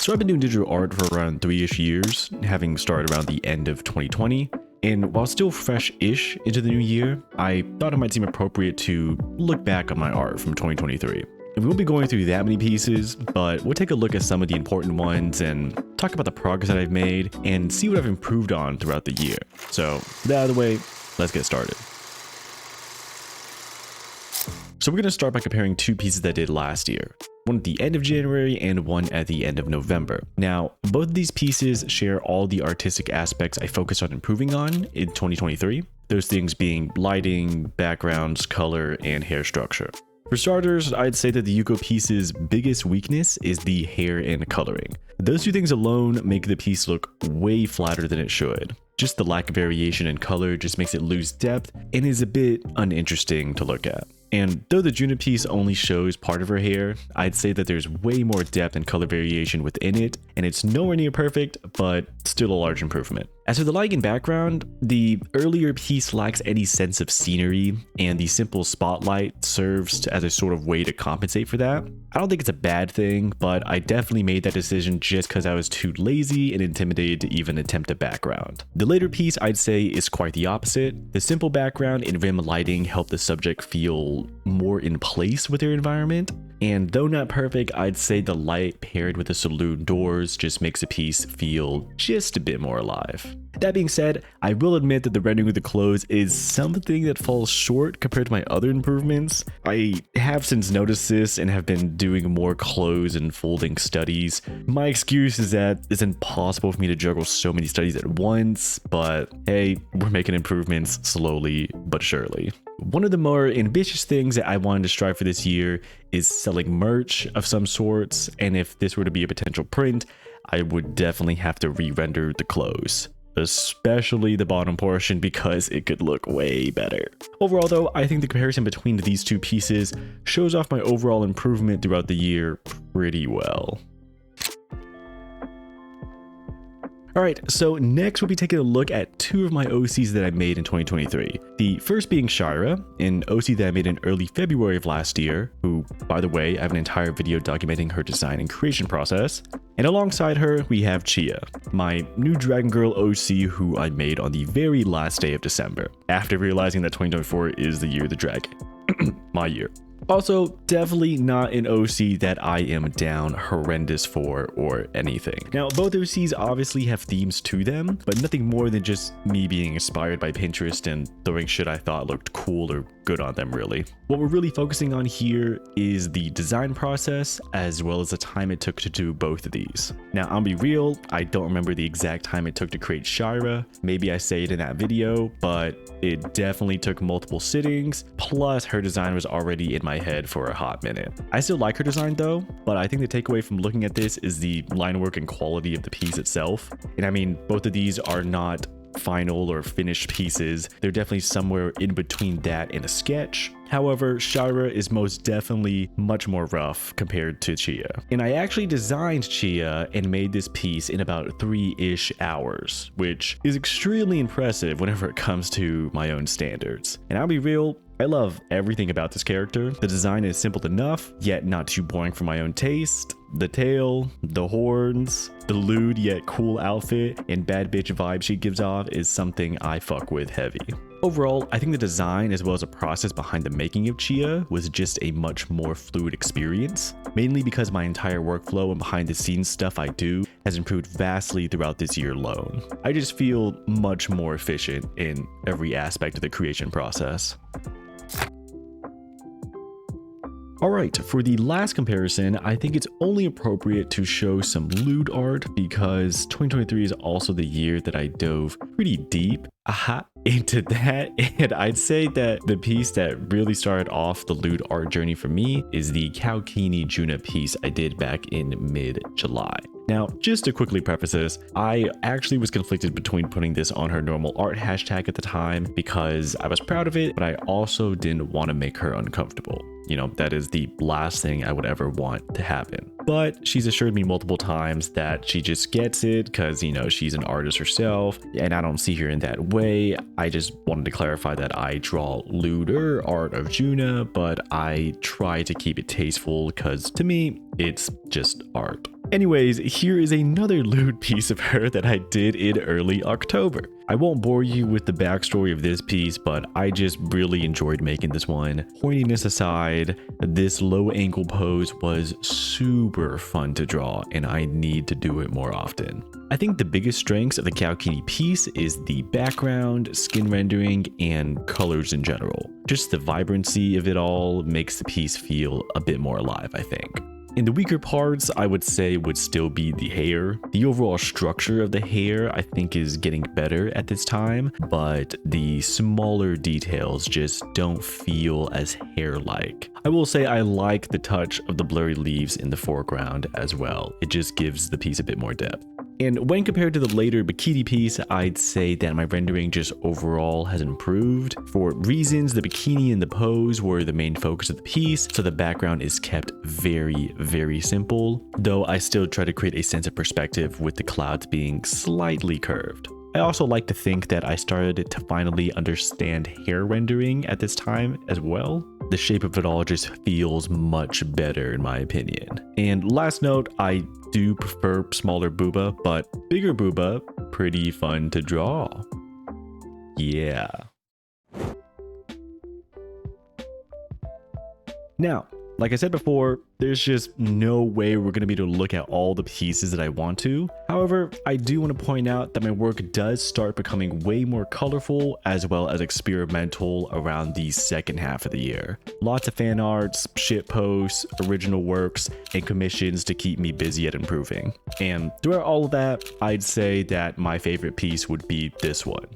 So I've been doing digital art for around 3-ish years, having started around the end of 2020. And while still fresh-ish into the new year, I thought it might seem appropriate to look back on my art from 2023. And we won't be going through that many pieces, but we'll take a look at some of the important ones and talk about the progress that I've made and see what I've improved on throughout the year. So with that out of the way, let's get started. So we're going to start by comparing two pieces that I did last year. One at the end of January and one at the end of November. Now, both of these pieces share all the artistic aspects I focused on improving on in 2023. Those things being lighting, backgrounds, color, and hair structure. For starters, I'd say that the Yuko piece's biggest weakness is the hair and coloring. Those two things alone make the piece look way flatter than it should. Just the lack of variation in color just makes it lose depth and is a bit uninteresting to look at. And though the Juna piece only shows part of her hair, I'd say that there's way more depth and color variation within it, and it's nowhere near perfect, but still a large improvement. As for the lighting and background, the earlier piece lacks any sense of scenery, and the simple spotlight serves as a sort of way to compensate for that. I don't think it's a bad thing, but I definitely made that decision just because I was too lazy and intimidated to even attempt a background. The later piece, I'd say, is quite the opposite. The simple background and rim lighting help the subject feel more in place with their environment. And though not perfect, I'd say the light paired with the saloon doors just makes the piece feel just a bit more alive. That being said, I will admit that the rendering of the clothes is something that falls short compared to my other improvements. I have since noticed this and have been doing more clothes and folding studies. My excuse is that it's impossible for me to juggle so many studies at once, but hey, we're making improvements slowly but surely. One of the more ambitious things that I wanted to strive for this year is selling merch of some sorts, and if this were to be a potential print, I would definitely have to re-render the clothes. Especially the bottom portion because it could look way better. Overall though, I think the comparison between these two pieces shows off my overall improvement throughout the year pretty well. Alright, so next we'll be taking a look at two of my OCs that I made in 2023. The first being Shira, an OC that I made in early February of last year, who, by the way, I have an entire video documenting her design and creation process. And alongside her, we have Chia, my new Dragon Girl OC who I made on the very last day of December, after realizing that 2024 is the year of the dragon. My year. Also, definitely not an OC that I am down horrendous for or anything. Now, both OCs obviously have themes to them, but nothing more than just me being inspired by Pinterest and throwing shit I thought looked cool or good on them, really. What we're really focusing on here is the design process, as well as the time it took to do both of these. Now, I'll be real, I don't remember the exact time it took to create Shira. Maybe I say it in that video, but it definitely took multiple sittings, plus her design was already in my head for a hot minute. I still like her design though, but I think the takeaway from looking at this is the line work and quality of the piece itself. And I mean, both of these are not final or finished pieces. They're definitely somewhere in between that and a sketch. However, Shira is most definitely much more rough compared to Chia. And I actually designed Chia and made this piece in about 3-ish hours, which is extremely impressive whenever it comes to my own standards. And I'll be real, I love everything about this character. The design is simple enough, yet not too boring for my own taste. The tail, the horns, the lewd yet cool outfit, and bad bitch vibe she gives off is something I fuck with heavy. Overall, I think the design as well as the process behind the making of Chia was just a much more fluid experience, mainly because my entire workflow and behind the scenes stuff I do has improved vastly throughout this year alone. I just feel much more efficient in every aspect of the creation process. Alright, for the last comparison, I think it's only appropriate to show some lewd art because 2023 is also the year that I dove pretty deep into that, and I'd say that the piece that really started off the lewd art journey for me is the Kaukini Juna piece I did back in mid-July. Now, just to quickly preface this, I actually was conflicted between putting this on her normal art hashtag at the time because I was proud of it, but I also didn't want to make her uncomfortable. you know, that is the last thing I would ever want to happen. But she's assured me multiple times that she just gets it because, you know, she's an artist herself, and I don't see her in that way. I just wanted to clarify that I draw lewder art of Juna, but I try to keep it tasteful because to me, it's just art. Anyways, here is another lewd piece of her that I did in early October. I won't bore you with the backstory of this piece, but I just really enjoyed making this one. Pointiness aside, this low angle pose was super fun to draw, and I need to do it more often. I think the biggest strengths of the Kaokini piece is the background, skin rendering, and colors in general. Just the vibrancy of it all makes the piece feel a bit more alive, I think. And the weaker parts, I would say, would still be the hair. The overall structure of the hair, I think, is getting better at this time, but the smaller details just don't feel as hair-like. I will say I like the touch of the blurry leaves in the foreground as well. It just gives the piece a bit more depth. And when compared to the later bikini piece, I'd say that my rendering just overall has improved. For reasons, the bikini and the pose were the main focus of the piece, so the background is kept very, very simple, though I still try to create a sense of perspective with the clouds being slightly curved. I also like to think that I started to finally understand hair rendering at this time as well. The shape of it all just feels much better in my opinion. And last note, I do prefer smaller booba, but bigger booba, pretty fun to draw. Yeah. Now, like I said before, there's just no way we're going to be able to look at all the pieces that I want to. However, I do want to point out that my work does start becoming way more colorful as well as experimental around the second half of the year. Lots of fan arts, shit posts, original works, and commissions to keep me busy at improving. And throughout all of that, I'd say that my favorite piece would be this one.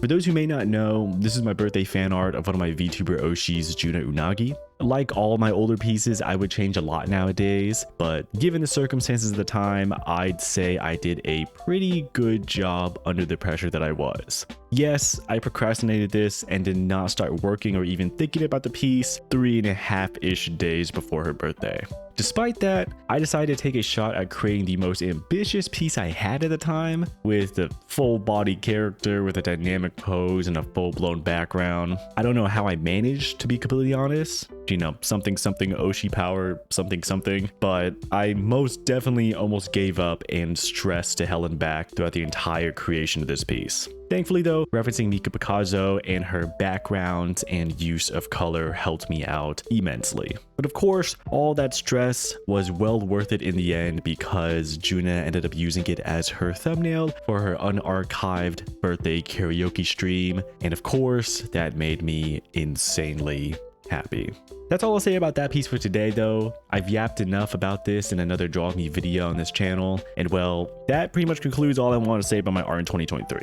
For those who may not know, this is my birthday fan art of one of my VTuber Oshis, Juna Unagi. Like all my older pieces, I would change a lot nowadays, but given the circumstances of the time, I'd say I did a pretty good job under the pressure that I was. Yes, I procrastinated this and did not start working or even thinking about the piece 3.5-ish days before her birthday. Despite that, I decided to take a shot at creating the most ambitious piece I had at the time, with a full-body character with a dynamic pose and a full-blown background. I don't know how I managed, to be completely honest. You know, something Oshi power, something, but I most definitely almost gave up and stressed to hell and back throughout the entire creation of this piece. Thankfully though, referencing Mika Picasso and her background and use of color helped me out immensely. But of course, all that stress was well worth it in the end because Juna ended up using it as her thumbnail for her unarchived birthday karaoke stream, and of course, that made me insanely happy. That's all I'll say about that piece for today though. I've yapped enough about this in another Draw Me video on this channel, and well, that pretty much concludes all I want to say about my art in 2023.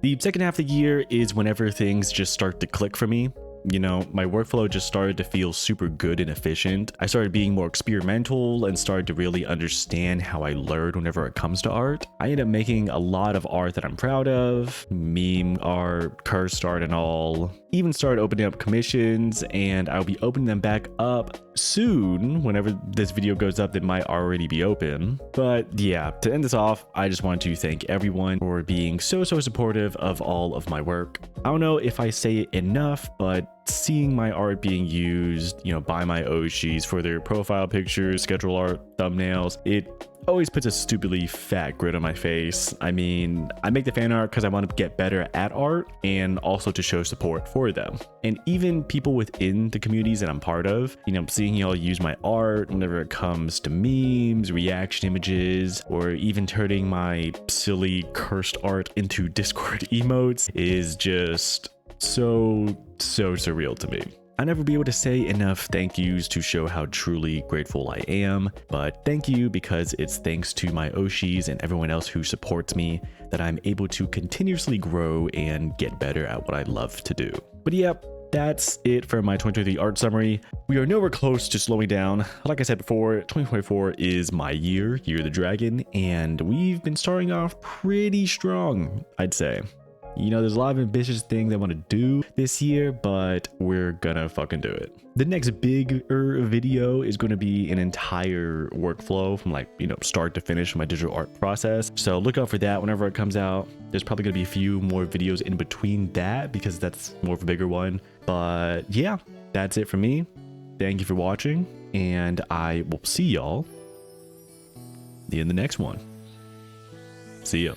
The second half of the year is whenever things just start to click for me. You know, my workflow just started to feel super good and efficient. I started being more experimental and started to really understand how I learn whenever it comes to art. I ended up making a lot of art that I'm proud of, meme art, cursed art and all. Even started opening up commissions, and I'll be opening them back up soon. Whenever this video goes up, they might already be open. But yeah, to end this off, I just want to thank everyone for being so supportive of all of my work. I don't know if I say it enough, but seeing my art being used, you know, by my Oshis for their profile pictures, schedule art, thumbnails, it always puts a stupidly fat grin on my face. I mean, I make the fan art because I want to get better at art and also to show support for them. And even people within the communities that I'm part of, you know, seeing y'all use my art whenever it comes to memes, reaction images, or even turning my silly cursed art into Discord emotes is just so surreal to me. I'll never be able to say enough thank yous to show how truly grateful I am, but thank you because it's thanks to my Oshis and everyone else who supports me that I'm able to continuously grow and get better at what I love to do. But yep, that's it for my 2023 art summary. We are nowhere close to slowing down. Like I said before, 2024 is my year of the dragon, and we've been starting off pretty strong, I'd say. You know, there's a lot of ambitious things I want to do this year, but we're gonna fucking do it. The next bigger video is going to be an entire workflow from like, you know, start to finish my digital art process. So look out for that whenever it comes out. There's probably going to be a few more videos in between that because that's more of a bigger one. But yeah, that's it for me. Thank you for watching, and I will see y'all in the next one. See ya.